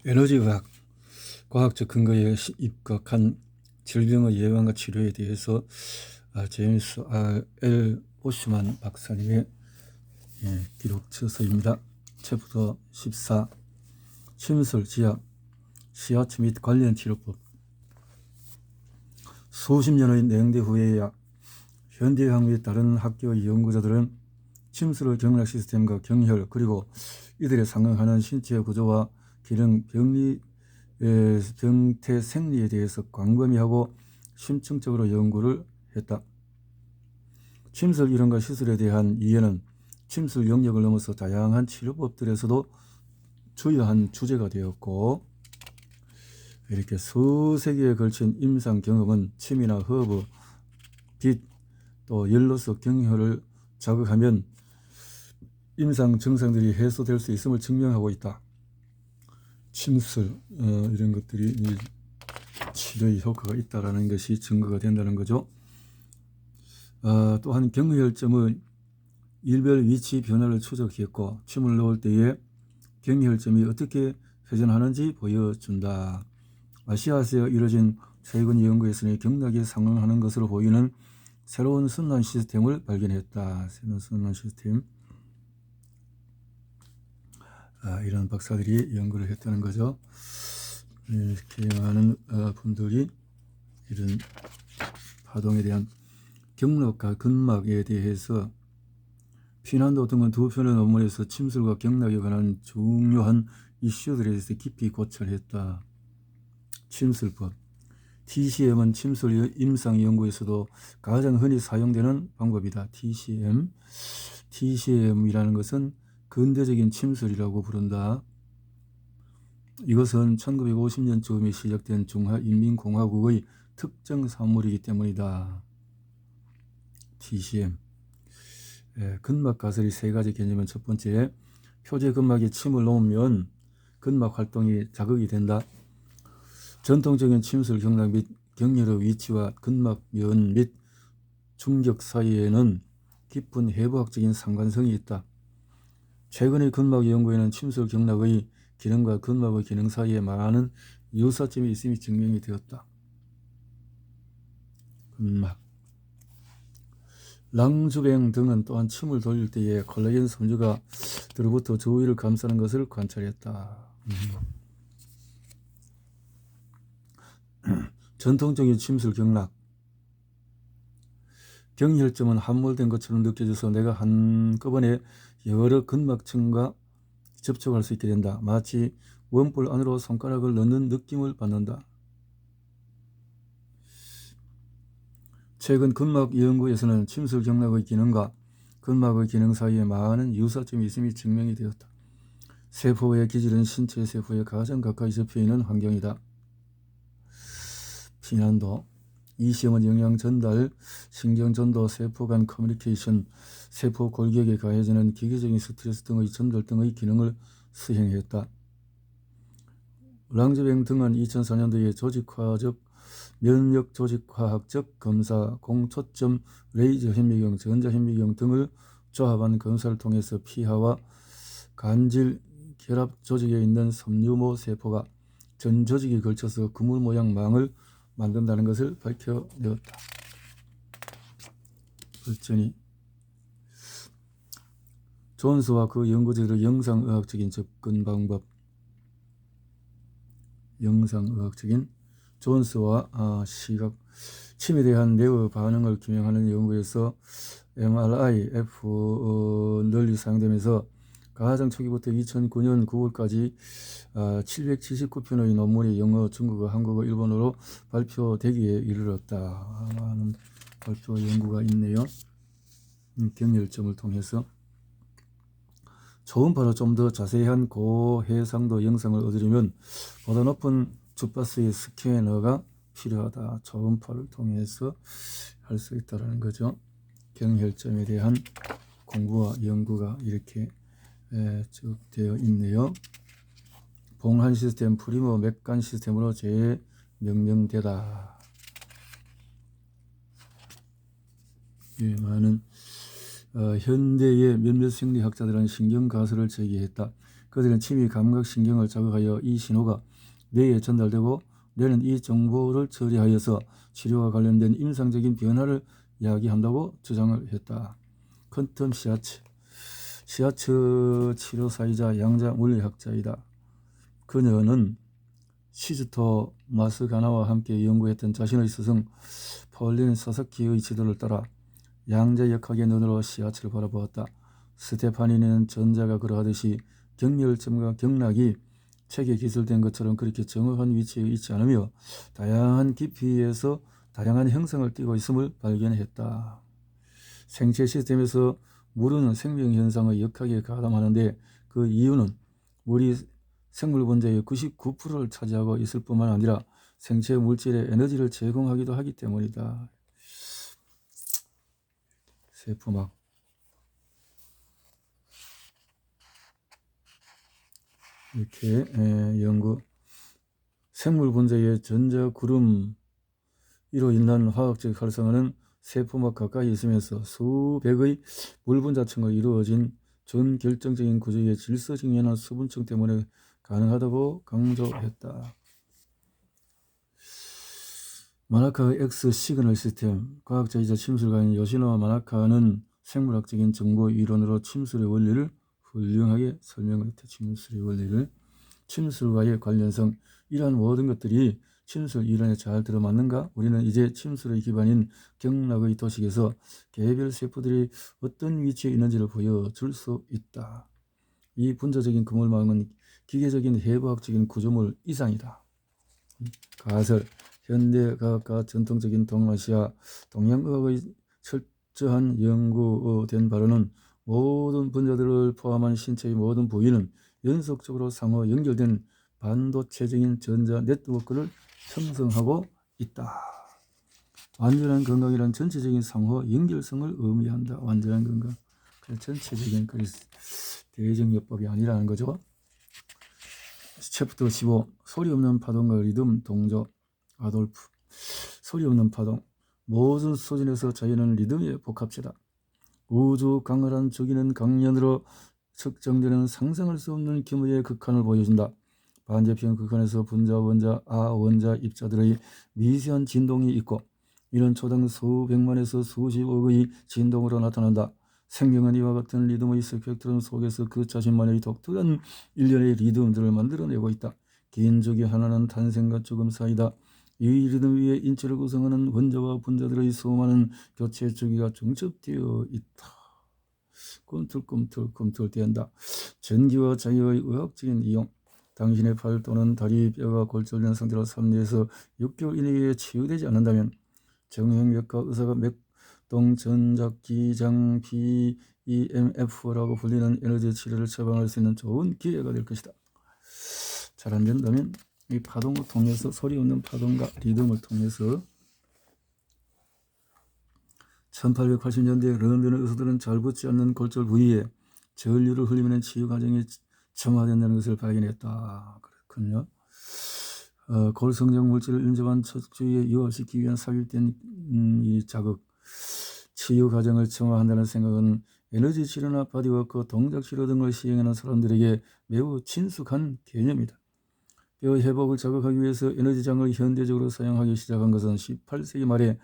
에너지과학, 과학적 근거에 입각한 질병의 예방과 치료에 대해서 제임스 R.L. 오슈만 박사님의 기록 저서입니다. 챕터 14 침술, 지압, 시야치 및 관련 치료법. 수십 년의 냉대 후에야 현대의학 및 다른 학계의 연구자들은 침술의 경락 시스템과 경혈 그리고 이들에 상응하는 신체 구조와 기능, 병태 생리에 대해서 광범위하고 심층적으로 연구를 했다. 침술 이론과 시술에 대한 이해는 침술 영역을 넘어서 다양한 치료법들에서도 주요한 주제가 되었고, 이렇게 수세기에 걸친 임상 경험은 침이나 허브, 빛, 또 열로서 경혈을 자극하면 임상 증상들이 해소될 수 있음을 증명하고 있다. 침술 이런 것들이 치료에 효과가 있다라는 것이 증거가 된다는 거죠. 또한 경혈점의 일별 위치 변화를 추적했고 침을 넣을 때에 경혈점이 어떻게 회전하는지 보여준다. 아시아에서 이루어진 최근 연구에서는 경락에 상응하는 것으로 보이는 새로운 순환 시스템을 발견했다. 새로운 순환 시스템. 이런 박사들이 연구를 했다는 거죠. 이렇게 많은 분들이 이런 파동에 대한 경락과 근막에 대해서 피난도 등은 두 편의 논문에서 침술과 경락에 관한 중요한 이슈들에 대해서 깊이 고찰했다. 침술법. TCM은 침술 임상 연구에서도 가장 흔히 사용되는 방법이다. TCM이라는 것은 근대적인 침술이라고 부른다. 이것은 1950년쯤에 시작된 중화인민공화국의 특정 산물이기 때문이다. TCM. 근막 가설이 세 가지 개념은 첫 번째, 표제 근막에 침을 놓으면 근막 활동이 자극이 된다. 전통적인 침술 경락 및 경혈의 위치와 근막면 및 충격 사이에는 깊은 해부학적인 상관성이 있다. 최근의 근막 연구에는 침술 경락의 기능과 근막의 기능 사이에 많은 유사점이 있음이 증명이 되었다. 근막. 랑주뱅 등은 또한 침을 돌릴 때에 콜라겐 섬유가 들어부터 주위를 감싸는 것을 관찰했다. 전통적인 침술 경락. 경혈점은 함몰된 것처럼 느껴져서 내가 한꺼번에 여러 근막층과 접촉할 수 있게 된다. 마치 원뿔 안으로 손가락을 넣는 느낌을 받는다. 최근 근막 연구에서는 침술 경락의 기능과 근막의 기능 사이에 많은 유사점이 있음이 증명이 되었다. 세포의 기질은 신체 세포에 가장 가까이 접해있는 환경이다. 피난도. 이 시험은 영양 전달, 신경 전도, 세포 간 커뮤니케이션, 세포 골격에 가해지는 기계적인 스트레스 등의 전달 등의 기능을 수행했다. 랑즈뱅 등은 2004년도에 조직화적, 면역 조직화학적 검사, 공초점 레이저 현미경, 전자현미경 등을 조합한 검사를 통해서 피하와 간질 결합 조직에 있는 섬유모 세포가 전 조직에 걸쳐서 그물 모양 망을 만든다는 것을 밝혀내었다. 발전이. 존스와 그 연구자들의 영상의학적인 접근 방법. 영상의학적인 존스와 시각, 침에 대한 뇌의 반응을 규명하는 연구에서 MRI, F 널리 사용되면서 가장 초기부터 2009년 9월까지 779편의 논문이 영어, 중국어, 한국어, 일본어로 발표되기에 이르렀다. 많은 발표 연구가 있네요. 경혈점을 통해서. 초음파로 좀 더 자세한 고해상도 영상을 얻으려면 보다 높은 주파수의 스캐너가 필요하다. 초음파를 통해서 할 수 있다는 거죠. 경혈점에 대한 공부와 연구가 이렇게 쭉 되어 있네요. 봉한 시스템, 프리머 맥간 시스템으로 재명명되다. 많은 현대의 몇몇 생리학자들은 신경가설을 제기했다. 그들은 침이 감각신경을 자극하여 이 신호가 뇌에 전달되고 뇌는 이 정보를 처리하여서 치료와 관련된 임상적인 변화를 이야기한다고 주장을 했다. 퀀텀 시아츠 치료사이자 양자 물리학자이다. 그녀는 시즈토 마스가나와 함께 연구했던 자신의 스승 폴린 사사키의 지도를 따라 양자역학의 눈으로 시아츠를 바라보았다. 스테파니는 전자가 그러하듯이 경렬점과 경락이 책에 기술된 것처럼 그렇게 정확한 위치에 있지 않으며 다양한 깊이에서 다양한 형상을 띠고 있음을 발견했다. 생체 시스템에서 물은 생명 현상의 역학에 가담하는데 그 이유는 물이 생물 분자의 99%를 차지하고 있을 뿐만 아니라 생체 물질에 에너지를 제공하기도 하기 때문이다. 세포막 이렇게 연구 생물 분자의 전자 구름으로 인한 화학적 활성화는 세포막 가까이 있으면서 수백의 물 분자층으로 이루어진 전결정적인 구조의 질서정연한 수분층 때문에 가능하다고 강조했다. 마나카의 X 시그널 시스템. 과학자이자 침술가인 요시노 마나카는 생물학적인 정보 이론으로 침술의 원리를 훌륭하게 설명을 했다. 침술의 원리를. 침술과의 관련성. 이러한 모든 것들이 침술 이론에 잘 들어맞는가? 우리는 이제 침술의 기반인 경락의 도식에서 개별 세포들이 어떤 위치에 있는지를 보여줄 수 있다. 이 분자적인 그물망은 기계적인 해부학적인 구조물 이상이다. 가설. 현대과학과 전통적인 동아시아, 동양의학의 철저한 연구된 바로는 모든 분자들을 포함한 신체의 모든 부위는 연속적으로 상호 연결된 반도체적인 전자 네트워크를 형성하고 있다. 완전한 건강이란 전체적인 상호 연결성을 의미한다. 완전한 건강. 전체적인 대정요법이 아니라는 거죠. 챕터 15. 소리 없는 파동과 리듬 동조. 아돌프. 소리 없는 파동. 모든 소진에서 자연은 리듬의 복합체다. 우주 강렬한 죽이는 강연으로 측정되는 상상할 수 없는 규모의 극한을 보여준다. 반대편 극한에서 분자, 원자, 원자, 입자들의 미세한 진동이 있고 이는 초당 수백만에서 수십억의 진동으로 나타난다. 생명은 이와 같은 리듬의 스펙트럼 속에서 그 자신만의 독특한 일련의 리듬들을 만들어내고 있다. 긴 주기 하나는 탄생과 죽음 사이다. 이 리듬 위에 인체를 구성하는 원자와 분자들의 수많은 교체 주기가 중첩되어 있다. 꿈틀꿈틀댄다. 전기와 자유의 의학적인 이용. 당신의 팔 또는 다리 뼈가 골절된 상태로 3에서 6개월 이내에 치유되지 않는다면 정형외과 의사가 맥동 전작기장 BEMF라고 불리는 에너지 치료를 처방할 수 있는 좋은 기회가 될 것이다. 잘 안 된다면 이 파동을 통해서 소리 없는 파동과 리듬을 통해서 1880년대 런던의 의사들은 잘 붙지 않는 골절 부위에 전류를 흘리면 치유 과정이 정화된다는 것을 발견했다. 그렇군요. 골성장 물질을 인접한 척추에 유압시키기 위한 삽입된 이 자극, 치유 과정을 정화한다는 생각은 에너지 치료나 바디워크, 동작 치료 등을 시행하는 사람들에게 매우 친숙한 개념이다. 뼈 회복을 자극하기 위해서 에너지장을 현대적으로 사용하기 시작한 것은 18세기 말에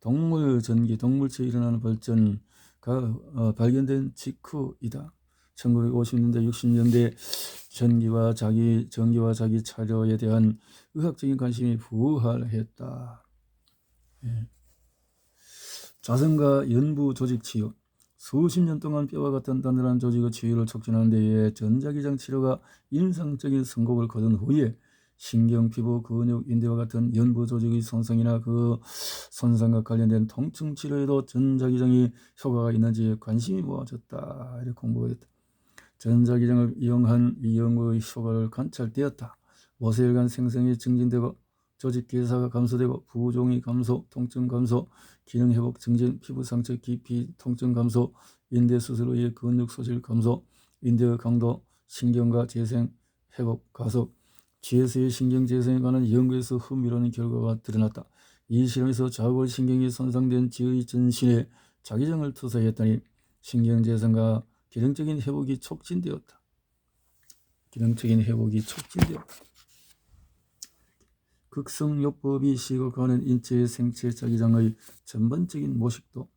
동물 전기, 동물체에 일어나는 발전가 발견된 직후이다. 1950년대, 60년대 전기와 자기 차료에 대한 의학적인 관심이 부활했다. 자선과 연부 조직 치유. 수십 년 동안 뼈와 같은 단단한 조직의 치유를 촉진하는 데에 전자기장 치료가 인상적인 성공을 거둔 후에 신경, 피부, 근육, 인대와 같은 연부 조직의 손상이나 그 손상과 관련된 통증 치료에도 전자기장이 효과가 있는지 관심이 모아졌다. 이렇게 공부했다. 전자기장을 이용한 이 연구의 효과를 관찰되었다. 5세일간 생성이 증진되고 조직 괴사가 감소되고 부종이 감소, 통증 감소, 기능 회복 증진, 피부 상처 깊이 통증 감소, 인대 수술 후의 근육 소실 감소, 인대의 강도, 신경과 재생 회복 가속, GS의 신경 재생에 관한 연구에서 흥미로운 결과가 드러났다. 이 실험에서 좌골신경이 손상된 지의 전신에 자기장을 투사했더니 신경 재생과 기능적인 회복이 촉진되었다. 기능적인 회복이 촉진되었다. 극성요법이 시각화하는 인체의 생체 자기장의 전반적인 모식도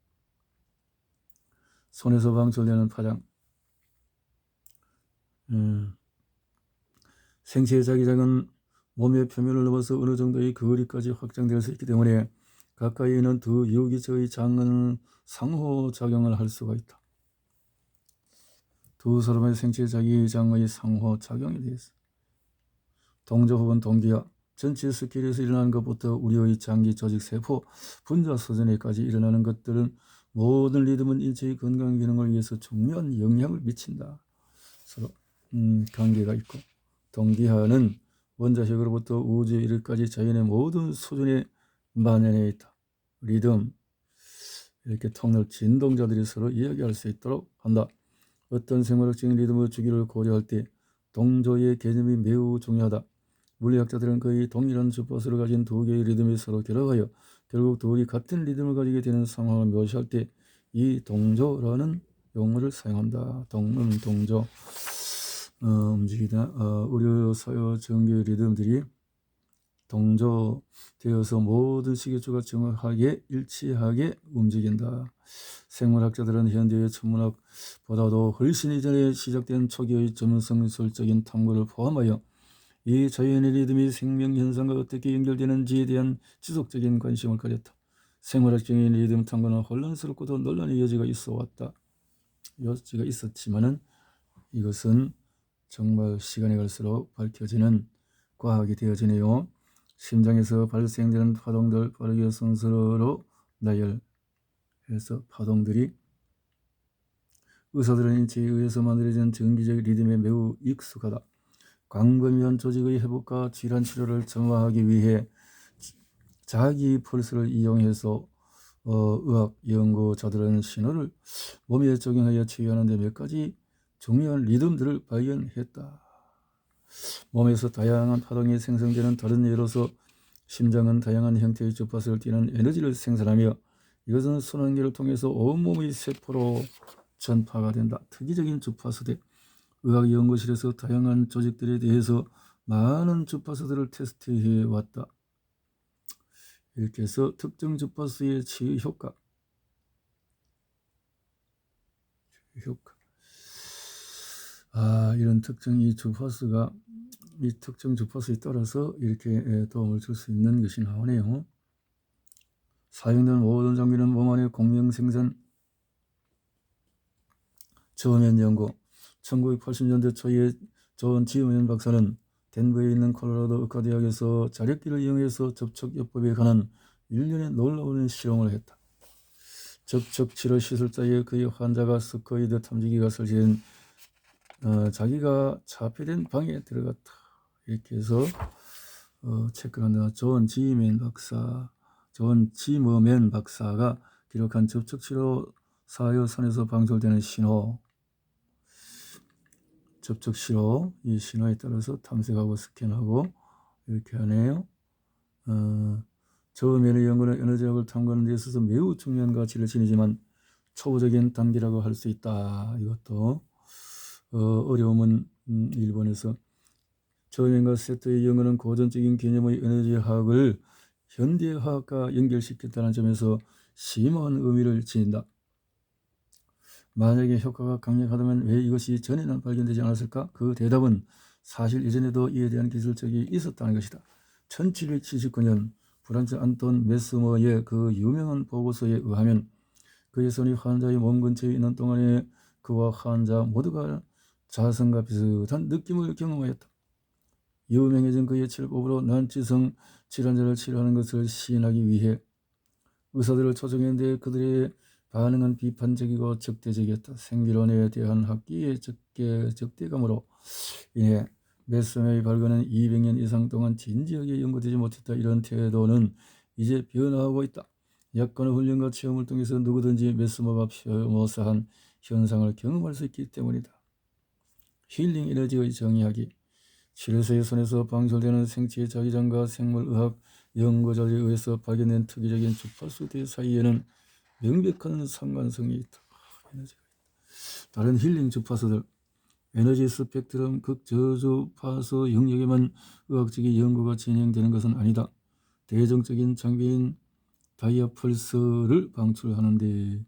손에서 방출되는 파장, 생체 자기장은 몸의 표면을 넘어서 어느 정도의 거리까지 확장될 수 있기 때문에 가까이 있는 두 유기체의 장은 상호작용을 할 수가 있다. 두 사람의 생체 자기장의 상호작용에 대해서 동조 혹은 동기화, 전체 스케일에서 일어나는 것부터 우리의 장기, 조직, 세포, 분자 소전에까지 일어나는 것들은 모든 리듬은 인체의 건강 기능을 위해서 중요한 영향을 미친다. 서로 관계가 있고, 동기화는 원자핵으로부터 우주에 이르기까지 자연의 모든 수준에 만연해 있다. 리듬, 이렇게 통렬 진동자들이 서로 이야기할 수 있도록 한다. 어떤 생물학적인 리듬의 주기를 고려할 때 동조의 개념이 매우 중요하다. 물리학자들은 거의 동일한 주파수를 가진 두 개의 리듬이 서로 결합하여 결국 둘이 같은 리듬을 가지게 되는 상황을 묘사할 때 이 동조라는 용어를 사용한다. 동조, 움직이다. 의료, 사회, 전기의 리듬들이 동조되어서 모든 시계추가 정확하게 일치하게 움직인다. 생물학자들은 현대의 천문학보다도 훨씬 이전에 시작된 초기의 전문성술적인 탐구를 포함하여 이 자연의 리듬이 생명현상과 어떻게 연결되는지에 대한 지속적인 관심을 가졌다. 생물학적인 리듬 탐구는 혼란스럽고도 논란의 여지가 있었지만은 이것은 정말 시간이 갈수록 밝혀지는 과학이 되어지네요. 심장에서 발생되는 파동들 빠르게 순서로 나열해서 파동들이 의사들은 인체에 의해서 만들어진 정기적 리듬에 매우 익숙하다. 광범위한 조직의 회복과 질환 치료를 점화하기 위해 자기 펄스를 이용해서 의학 연구자들은 신호를 몸에 적용하여 치유하는 데 몇 가지 중요한 리듬들을 발견했다. 몸에서 다양한 파동이 생성되는 다른 예로서 심장은 다양한 형태의 주파수를 띠는 에너지를 생산하며 이것은 순환기를 통해서 온몸의 세포로 전파가 된다. 특이적인 주파수대. 의학 연구실에서 다양한 조직들에 대해서 많은 주파수들을 테스트해 왔다. 이렇게 해서 특정 주파수의 치유 효과. 이런 특정 이 특정 주파수에 따라서 이렇게 도움을 줄 수 있는 것이 나오네요. 사용된 모든 장비는 몸 안의 공명 생산 저면 연구. 1980년대 초에 존 지우맨 박사는 덴버에 있는 콜로라도 의과대학에서 자력기를 이용해서 접촉요법에 관한 일련의 놀라운 실험을 했다. 접촉치료 시술자에 그의 환자가 스코이드 탐지기가 설치된 자기가 차폐된 방에 들어갔다. 이렇게 해서 체크를 한다. 존 지머맨 박사가 기록한 접촉치료 사료선에서 방출되는 신호, 접촉시로 이 신호에 따라서 탐색하고 스캔하고 이렇게 하네요. 처음에는 연구는 에너지학을 탐구하는 데 있어서 매우 중요한 가치를 지니지만 초보적인 단계라고 할 수 있다. 이것도 어려움은 일본에서 저명과 세토의 연구는 고전적인 개념의 에너지학을 현대화학과 연결시켰다는 점에서 심오한 의미를 지닌다. 만약에 효과가 강력하다면 왜 이것이 전에는 발견되지 않았을까? 그 대답은 사실 이전에도 이에 대한 기술적이 있었다는 것이다. 1779년 프란츠 안톤 메스머의 그 유명한 보고서에 의하면 그의 손이 환자의 몸 근처에 있는 동안에 그와 환자 모두가 자성과 비슷한 느낌을 경험하였다. 유명해진 그의 치료법으로 난치성 질환자를 치료하는 것을 시인하기 위해 의사들을 초청했는데 그들의 반응은 비판적이고 적대적이었다. 생기론에 대한 학기의 적대감으로 인해 메스머의 발견은 200년 이상 동안 진지하게 연구되지 못했다. 이런 태도는 이제 변화하고 있다. 약간의 훈련과 체험을 통해서 누구든지 메스머가 모사한 현상을 경험할 수 있기 때문이다. 힐링 에너지의 정의하기. 치료소의 손에서 방출되는 생체 자기장과 생물의학 연구자들에 의해서 발견된 특이적인 주파수대 사이에는 명백한 상관성이 있다. 다른 힐링 주파수들, 에너지 스펙트럼 극저주 파소 영역에만 의학적인 연구가 진행되는 것은 아니다. 대중적인 장비인 다이아펄스를 방출하는데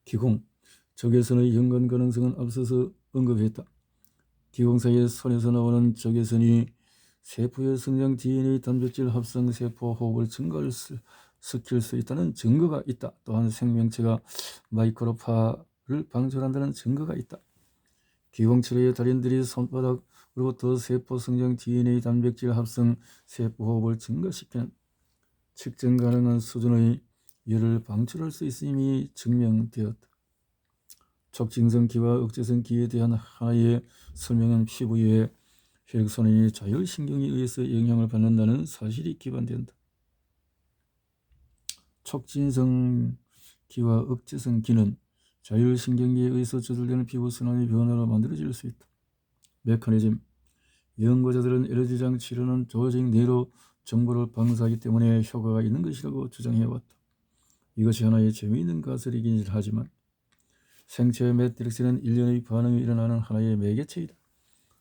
기공, 적외선의 연관 가능성은 앞서서 언급했다. 기공사의 선에서 나오는 적외선이 세포의 성장 DNA 단백질 합성 세포 호흡을 증가시킬 수 있다는 증거가 있다. 또한 생명체가 마이크로파를 방출한다는 증거가 있다. 기공치료의 달인들이 손바닥으로부터 세포 성장 DNA 단백질 합성 세포 호흡을 증가시키는 측정 가능한 수준의 열을 방출할 수 있음이 증명되었다. 촉진성 기와 억제성 기에 대한 하나의 설명은 피부 위에 혈액순환이 자율신경에 의해서 영향을 받는다는 사실이 기반된다. 촉진성 기와 억제성 기는 자율신경계에 의해서 조절되는 피부순환의 변화로 만들어질 수 있다. 메커니즘, 연구자들은 에너지장 치료는 조직 내로 정보를 방사하기 때문에 효과가 있는 것이라고 주장해왔다. 이것이 하나의 재미있는 가설이긴 하지만 생체의 매트릭스는 일련의 반응이 일어나는 하나의 매개체이다.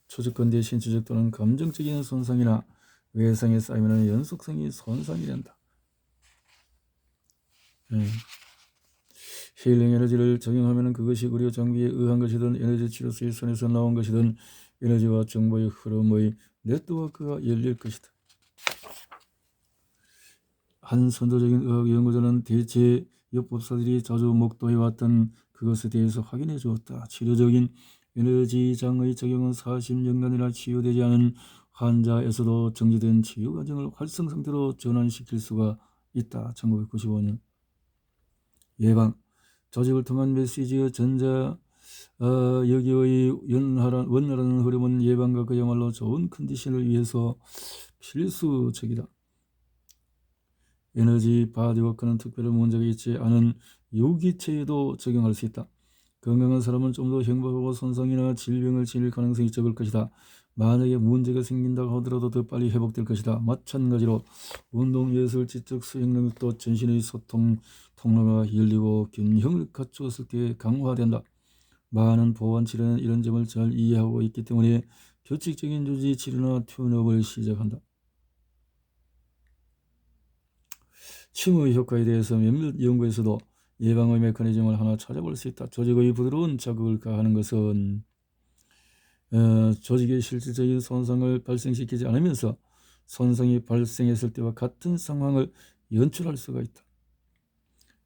초주권 신체적 또는 감정적인 손상이나 외상에 쌓이면 연속성이 손상이 된다. 힐링 에너지를 적용하면 그것이 의료 장비에 의한 것이든 에너지 치료소의 손에서 나온 것이든 에너지와 정보의 흐름의 네트워크가 열릴 것이다. 한 선도적인 의학 연구자는 대체 요법사들이 자주 목도해왔던 그것에 대해서 확인해 주었다. 치료적인 에너지장의 적용은 40년간이나 치유되지 않은 환자에서도 정지된 치유 과정을 활성 상태로 전환시킬 수가 있다. 1995년. 예방, 조직을 통한 메시지의 전자 여기의 원활한 흐름은 예방과 그야말로 좋은 컨디션을 위해서 필수적이다. 에너지 바디워크는 특별한 문제가 있지 않은 유기체에도 적용할 수 있다. 건강한 사람은 좀 더 행복하고 손상이나 질병을 지닐 가능성이 적을 것이다. 만약에 문제가 생긴다고 하더라도 더 빨리 회복될 것이다. 마찬가지로 운동, 예술, 지적, 수행 능력도 전신의 소통 통로가 열리고 균형을 갖추었을 때 강화된다. 많은 보완 치료는 이런 점을 잘 이해하고 있기 때문에 규칙적인 유지 치료나 튠업을 시작한다. 침의 효과에 대해서 몇몇 연구에서도 예방의 메커니즘을 하나 찾아볼 수 있다. 조직의 부드러운 자극을 가하는 것은 조직의 실질적인 손상을 발생시키지 않으면서 손상이 발생했을 때와 같은 상황을 연출할 수가 있다.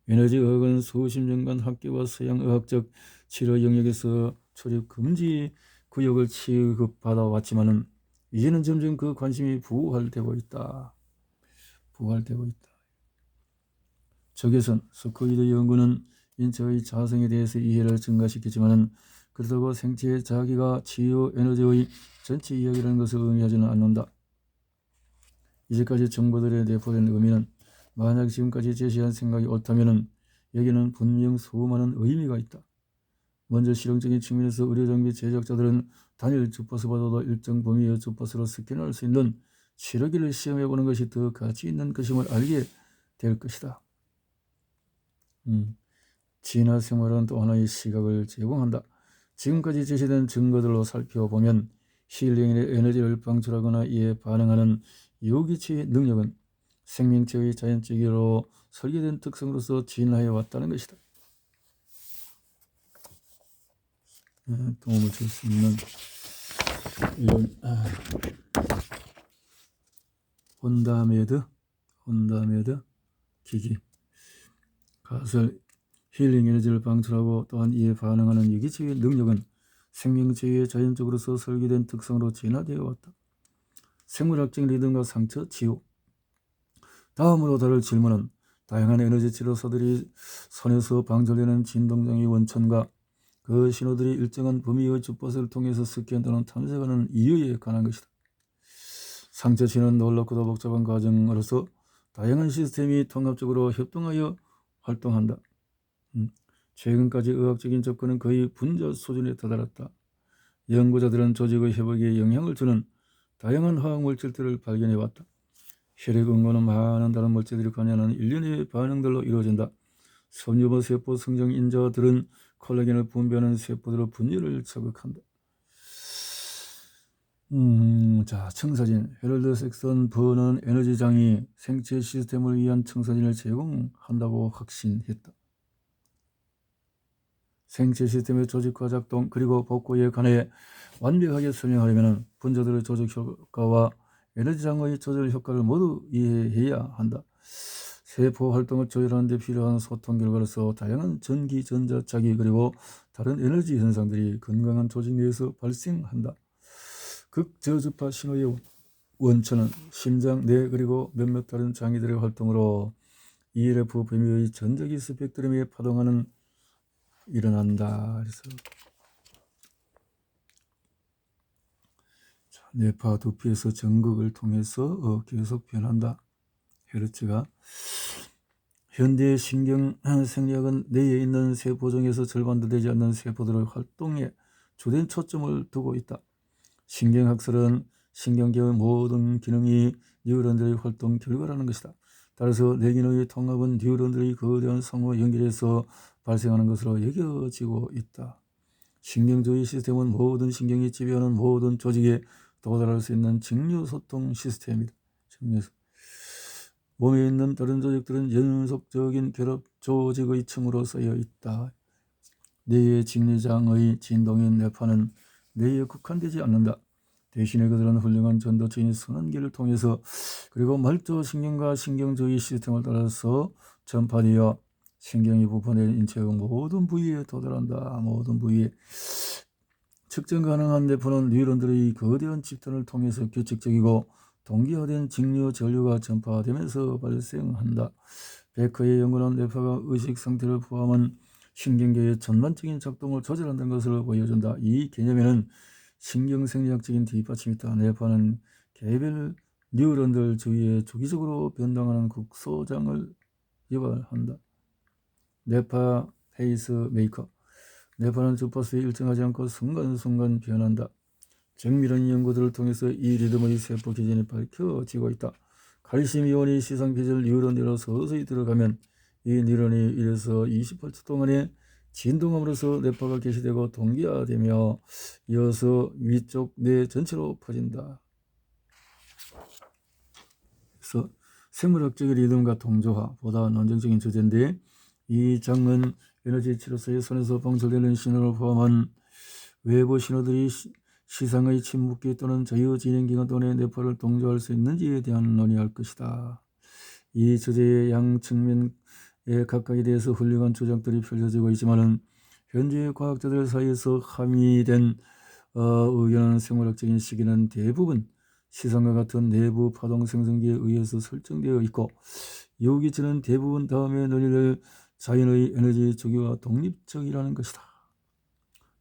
에너지의학은 수십 년간 학계와 서양의학적 치료 영역에서 출입 금지 구역을 취급받아 왔지만 이제는 점점 그 관심이 부활되고 있다. 적외선, 스코이드 연구는 인체의 자성에 대해서 이해를 증가시키지만 그렇다고 생체의 자기가 치유 에너지의 전체 이야기라는 것을 의미하지는 않는다. 이제까지 정보들에 내포된 의미는 만약 지금까지 제시한 생각이 옳다면 여기는 분명 수많은 의미가 있다. 먼저 실용적인 측면에서 의료장비 제작자들은 단일 주파수보다도 일정 범위의 주파수로 스캔할 수 있는 치료기를 시험해보는 것이 더 가치 있는 것임을 알게 될 것이다. 진화 생물은 또 하나의 시각을 제공한다. 지금까지 제시된 증거들로 살펴보면 힐링의 에너지를 방출하거나 이에 반응하는 유기체의 능력은 생명체의 자연적으로 설계된 특성으로서 진화해 왔다는 것이다. 도움을 줄 수 있는 이런 혼다메드 기기 가설 힐링 에너지를 방출하고 또한 이에 반응하는 유기체의 능력은 생명체의 자연적으로서 설계된 특성으로 진화되어 왔다. 생물학적 리듬과 상처, 치유. 다음으로 다룰 질문은 다양한 에너지 치료소들이 손에서 방출되는 진동장의 원천과 그 신호들이 일정한 범위의 주파수를 통해서 스캔 또는 탐색하는 이유에 관한 것이다. 상처 치유는 놀랍고도 복잡한 과정으로서 다양한 시스템이 통합적으로 협동하여 활동한다. 최근까지 의학적인 접근은 거의 분자 수준에 다다랐다. 연구자들은 조직의 회복에 영향을 주는 다양한 화학물질들을 발견해왔다. 혈액 응고는 많은 다른 물질들이 관여하는 일련의 반응들로 이루어진다. 섬유부 세포 성장 인자들은 콜라겐을 분비하는 세포들의 분열을 자극한다. 자, 청사진. 헤럴드 섹슨 버는 에너지장이 생체 시스템을 위한 청사진을 제공한다고 확신했다. 생체 시스템의 조직과 작동 그리고 복구에 관해 완벽하게 설명하려면 분자들의 조직 효과와 에너지장의 조절 효과를 모두 이해해야 한다. 세포 활동을 조절하는 데 필요한 소통 결과로서 다양한 전기, 전자, 자기 그리고 다른 에너지 현상들이 건강한 조직 내에서 발생한다. 극저주파 신호의 원천은 심장, 뇌 그리고 몇몇 다른 장기들의 활동으로 ELF 범위의 전자기 스펙트럼에 파동하는 일어난다. 그래서 뇌파 두피에서 전극을 통해서 계속 변한다. 헤르츠가 현대 신경 생리학은 뇌에 있는 세포 중에서 절반도 되지 않는 세포들의 활동에 주된 초점을 두고 있다. 신경학설은 신경계의 모든 기능이 뉴런들의 활동 결과라는 것이다. 따라서 뇌기능의 통합은 뉴런들의 거대한 상호 연결에서 발생하는 것으로 여겨지고 있다. 신경주의 시스템은 모든 신경이 지배하는 모든 조직에 도달할 수 있는 직류소통 시스템이다. 몸에 있는 다른 조직들은 연속적인 결합 조직의 층으로 쓰여 있다. 뇌의 직류장의 진동인 뇌파는 뇌에 국한되지 않는다. 대신에 그들은 훌륭한 전도체인 순환기를 통해서 그리고 말초신경과 신경주의 시스템을 따라서 전파되어 신경이 부분된 인체의 모든 부위에 도달한다. 모든 부위에. 측정 가능한 뇌파는 뉴런들의 거대한 집단을 통해서 규칙적이고 동기화된 직류 전류가 전파되면서 발생한다. 베커의 연구는 뇌파가 의식 상태를 포함한 신경계의 전반적인 작동을 조절한다는 것을 보여준다. 이 개념에는 신경생리학적인 뒷받침이 있다. 뇌파는 개별 뉴런들 주위에 주기적으로 변동하는 극소장을 유발한다. 뇌파 페이스메이커. 뇌파는 주파수에 일정하지 않고 순간순간 변한다. 정밀한 연구들을 통해서 이 리듬의 세포 기전이 밝혀지고 있다. 칼슘 이온이 시상 배절 뉴런으로 서서히 들어가면 이 뉴런이 1에서 28초 동안에 진동함으로써 뇌파가 개시되고 동기화되며 이어서 위쪽 뇌 전체로 퍼진다. 그래서 생물학적인 리듬과 동조화보다 논쟁적인 주제인데 이 장은 에너지 치료소의 손에서 방출되는 신호를 포함한 외부 신호들이 시상의 침묵기 또는 자유진행기관 또는 뇌파를 동조할 수 있는지에 대한 논의할 것이다. 이 주제의 양 측면에 각각에 대해서 훌륭한 주장들이 펼쳐지고 있지만 현재 과학자들 사이에서 함의된 의견은 생물학적인 시기는 대부분 시상과 같은 내부 파동 생성기에 의해서 설정되어 있고 유기체는 대부분 다음에 논의될 자연의 에너지 주기와 독립적이라는 것이다.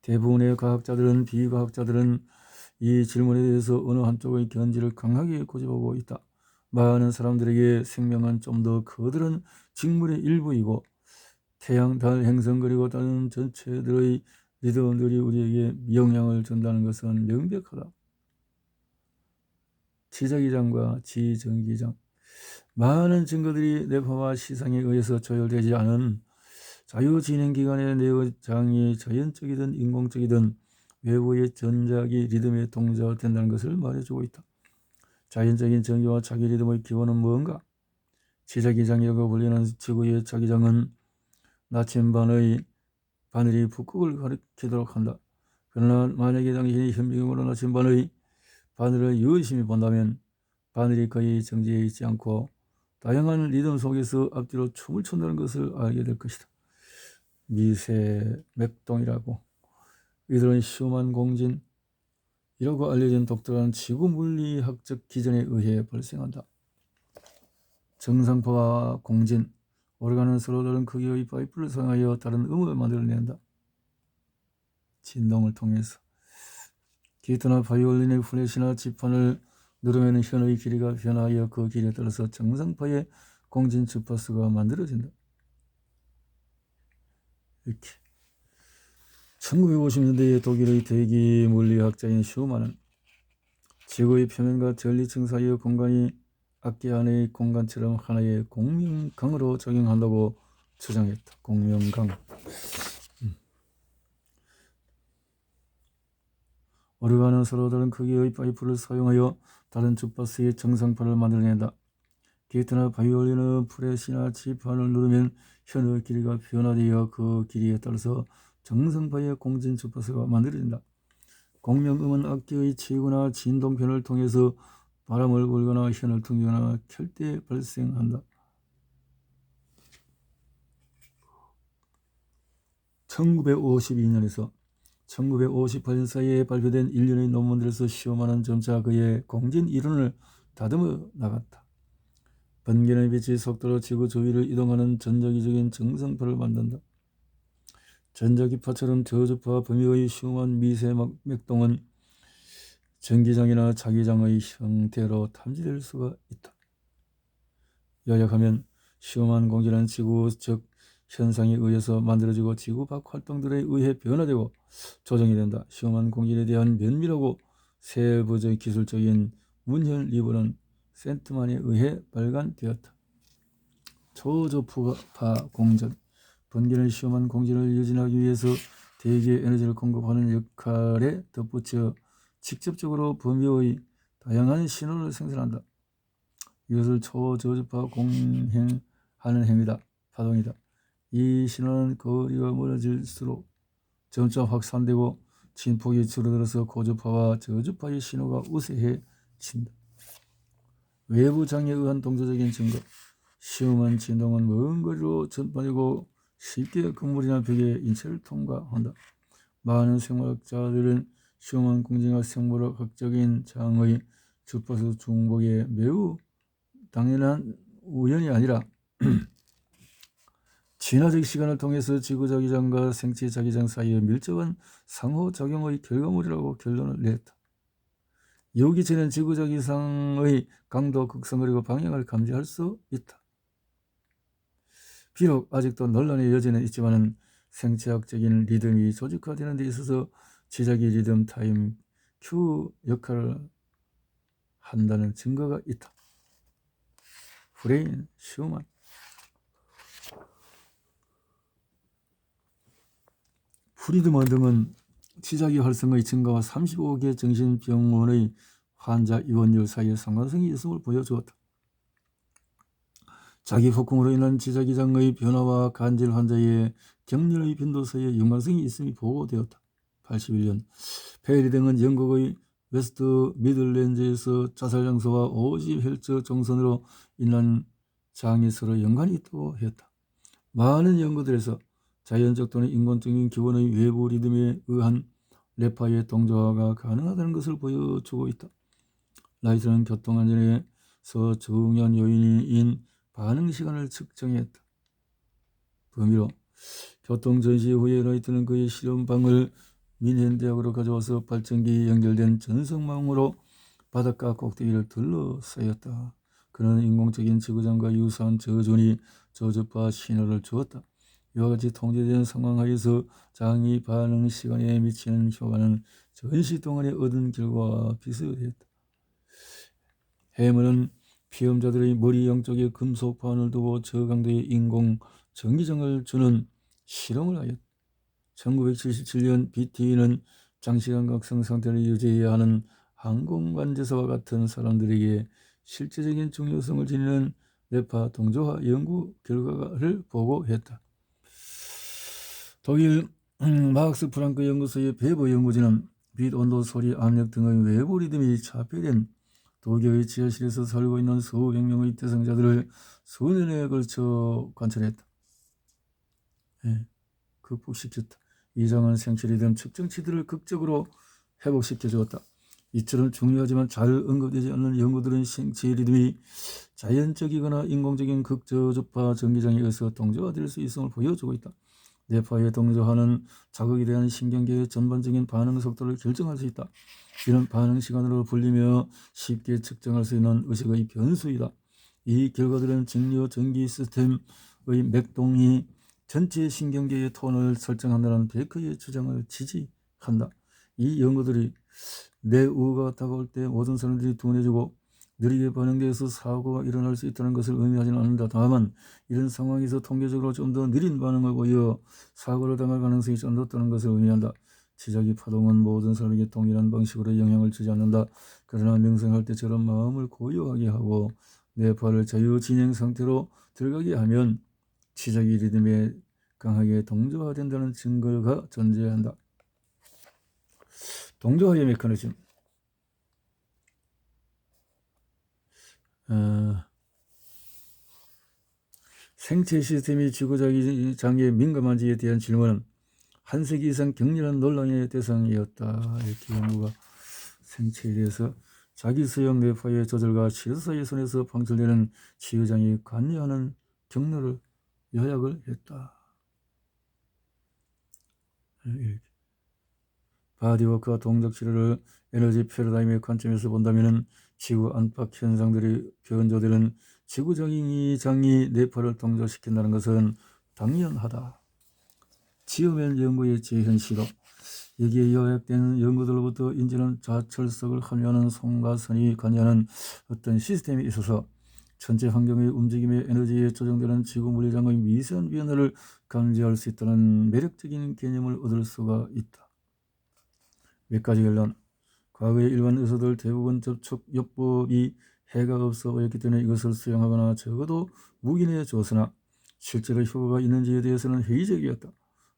대부분의 과학자들은 비과학자들은 이 질문에 대해서 어느 한쪽의 견지를 강하게 고집하고 있다. 많은 사람들에게 생명은 좀 더 커다란 직물의 일부이고 태양, 달, 행성 그리고 다른 전체들의 리듬들이 우리에게 영향을 준다는 것은 명백하다. 지자기장과 지정기장. 많은 증거들이 뇌파와 시상에 의해서 조율되지 않은 자유진행기관의 내장이 자연적이든 인공적이든 외부의 전자기 리듬에 동조된다는 것을 말해주고 있다. 자연적인 전기와 자기 리듬의 기원은 무언가? 지자기장이라고 불리는 지구의 자기장은 나침반의 바늘이 북극을 가리키도록 한다. 그러나 만약에 당신이 현미경으로 나침반의 바늘을 유심히 본다면 바늘이 거의 정지해 있지 않고 다양한 리듬 속에서 앞뒤로 춤을 춘다는 것을 알게 될 것이다. 미세 맥동이라고 이들은 슈만 공진이라고 알려진 독특한 지구 물리학적 기전에 의해 발생한다. 정상파와 공진, 오르가는 서로 다른 크기의 파이프를 사용하여 다른 음을 만들어낸다. 진동을 통해서 기타나 바이올린의 플랫이나 지판을 누르면 현의 길이가 변하여 그 길이에 따라서 정상파의 공진 주파수가 만들어진다. 이렇게 1950년대에 독일의 대기 물리학자인 슈만은 지구의 표면과 전리층 사이의 공간이 악기 안의 공간처럼 하나의 공명강으로 작용한다고 주장했다. 공명강. 오르간은 서로 다른 크기의 파이프를 사용하여 다른 주파수의 정상파를 만들어낸다. 게이트나 바이올린은 프렛이나 지판을 누르면 현의 길이가 변화되어 그 길이에 따라서 정상파의 공진 주파수가 만들어진다. 공명음은 악기의 치거나 진동편을 통해서 바람을 불거나 현을 튕기거나 켤 때 발생한다. 1952년에서 1958년 사이에 발표된 일련의 논문들에서 시험하는 점차 그의 공진 이론을 다듬어 나갔다. 번개의 빛이 속도로 지구 주위를 이동하는 전자기적인 정상파를 만든다. 전자기파처럼 저주파 범위의 흉한 미세 맥동은 전기장이나 자기장의 형태로 탐지될 수가 있다. 요약하면 흉한 공기는 지구적 현상에 의해서 만들어지고 지구 밖 활동들에 의해 변화되고 조정이 된다. 흉한 공기에 대한 면밀하고 세부적 기술적인 문현 리뷰는 센트만에 의해 발간되었다. 초저파 공전. 번개는 흉한 공기를 유진하기 위해서 대기의 에너지를 공급하는 역할에 덧붙여 직접적으로 범위의 다양한 신호를 생산한다. 이것을 초저주파 공행하는 행위다. 파동이다. 이 신호는 거리가 멀어질수록 점차 확산되고 진폭이 줄어들어서 고주파와 저주파의 신호가 우세해진다. 외부 장애에 의한 동조적인 증거. 시험한 진동은 먼 거리로 전파되고 쉽게 건물이나 벽에 인체를 통과한다. 많은 생물학자들은 시험한 공진과 생물학적인 장의 주파수 중복에 매우 당연한 우연이 아니라 진화적 시간을 통해서 지구자기장과 생체자기장 사이의 밀접한 상호작용의 결과물이라고 결론을 냈다. 여기저는 지구자기장의 강도, 극성 그리고 방향을 감지할 수 있다. 비록 아직도 논란의 여지는 있지만 생체학적인 리듬이 조직화되는 데 있어서 지자기 리듬 타임 큐 역할을 한다는 증거가 있다. 브레인 슈만. 프리드먼 등은 지자기 활성의 증가와 35개 정신병원의 환자 입원율 사이에 상관성이 있음을 보여주었다. 자기 폭풍으로 인한 지자기장의 변화와 간질 환자의 격렬의 빈도 사이에 연관성이 있음이 보고되었다. 81년 페리 등은 영국의 웨스트 미들랜드에서 자살 장소와 50헬츠 정선으로 인한 장이 서로 연관이 있다고 했다. 많은 연구들에서 자연적 또는 인공적인 기본의 외부 리듬에 의한 뇌파의 동조화가 가능하다는 것을 보여주고 있다. 라이트는 교통안전에서 중요한 요인인 반응시간을 측정했다. 범위로 교통 전시 후에 라이트는 그의 실험방을 민헨대학으로 가져와서 발전기에 연결된 전성망으로 바닷가 꼭대기를 둘러싸였다. 그는 인공적인 지구장과 유사한 저준이 저주파 신호를 주었다. 이와 같이 통제된 상황 하에서 장이 반응 시간에 미치는 효과는 전시 동안에 얻은 결과와 비슷했다. 해머는 피험자들의 머리 양쪽에 금속 반을 두고 저강도의 인공 전기장을 주는 실험을 하였다. 1977년 BT는 장시간 각성 상태를 유지해야 하는 항공관제사와 같은 사람들에게 실제적인 중요성을 지니는 뇌파 동조화 연구 결과를 보고했다. 독일 마크스 프랑크 연구소의 베버 연구진은 빛, 온도, 소리, 압력 등의 외부 리듬이 차폐된 도쿄의 지하실에서 살고 있는 수백 명의 대상자들을 수년에 걸쳐 관찰했다. 극복시켰다. 이상한 생체 리듬 측정치들을 극적으로 회복시켜 주었다. 이처럼 중요하지만 잘 언급되지 않는 연구들은 생체 리듬이 자연적이거나 인공적인 극저주파 전기장에 의해서 동조화될 수 있음을 보여주고 있다. 뇌파의 동조화는 자극에 대한 신경계의 전반적인 반응 속도를 결정할 수 있다. 이는 반응 시간으로 불리며 쉽게 측정할 수 있는 의식의 변수이다. 이 결과들은 직류 전기 시스템의 맥동이 전체 신경계의 톤을 설정한다는 베크의 주장을 지지한다. 이 연구들이 뇌우가 다가올 때 모든 사람들이 둔해지고 느리게 반응돼서 사고가 일어날 수 있다는 것을 의미하지는 않는다. 다만 이런 상황에서 통계적으로 좀 더 느린 반응을 보여 사고를 당할 가능성이 좀 높다는 것을 의미한다. 치자기 파동은 모든 사람에게 동일한 방식으로 영향을 주지 않는다. 그러나 명상할 때처럼 마음을 고요하게 하고 뇌파를 자유진행 상태로 들어가게 하면 치자기 리듬에 강하게 동조화된다는 증거가 존재한다. 동조화의 메커니즘. 생체 시스템이 지구자기장에 민감한지에 대한 질문은 한 세기 이상 격렬한 논란의 대상이었다. 이렇게 연구가 생체에 대해서 자기수용 뇌파의 조절과 치료사의 손에서 방출되는 치유장이 관여하는 경로를 요약을 했다. 바디워크와 동작치료를 에너지 패러다임의 관점에서 본다면 지구 안팎 현상들이 변조되는 지구장이 뇌파를 동조시킨다는 것은 당연하다. 지오멘 연구의 재현 시도. 여기에 요약된 연구들로부터 인지는 좌철석을 함유하는 송가선이 관여하는 어떤 시스템에 있어서 전체 환경의 움직임에 에너지에 조정되는 지구 물리장의 미세한 변화를 감지할 수 있다는 매력적인 개념을 얻을 수가 있다. 몇 가지 결론. 과거의 일반 의사들 대부분 접촉요법이 해가 없어 보였기 때문에 이것을 수용하거나 적어도 묵인해 주었으나 실제로 효과가 있는지에 대해서는 회의적이었다.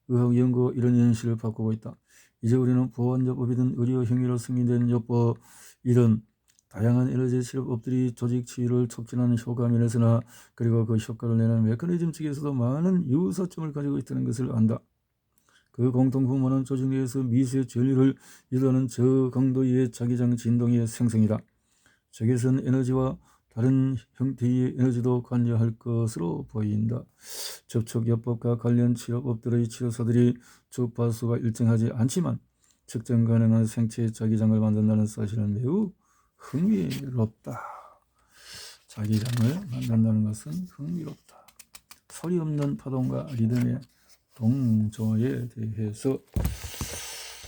의학 연구가 이런 현실을 바꾸고 있다. 이제 우리는 보안요법이든 의료 행위로 승인된 요법, 이런 다양한 에너지 치료법들이 조직 치유를 촉진하는 효과 면에서나 그리고 그 효과를 내는 메커니즘 측에서도 많은 유사점을 가지고 있다는 것을 안다. 그 공통 분모는 조직 내에서 미세 전류를 유도하는 저강도의 자기장 진동의 생성이다. 적외선 에너지와 다른 형태의 에너지도 관여할 것으로 보인다. 접촉요법과 관련 치료법들의 치료사들이 주파수가 일정하지 않지만 측정 가능한 생체 자기장을 만든다는 사실은 매우 흥미롭다. 자기장을 만든다는 것은 흥미롭다. 소리 없는 파동과 리듬의 동조에 대해서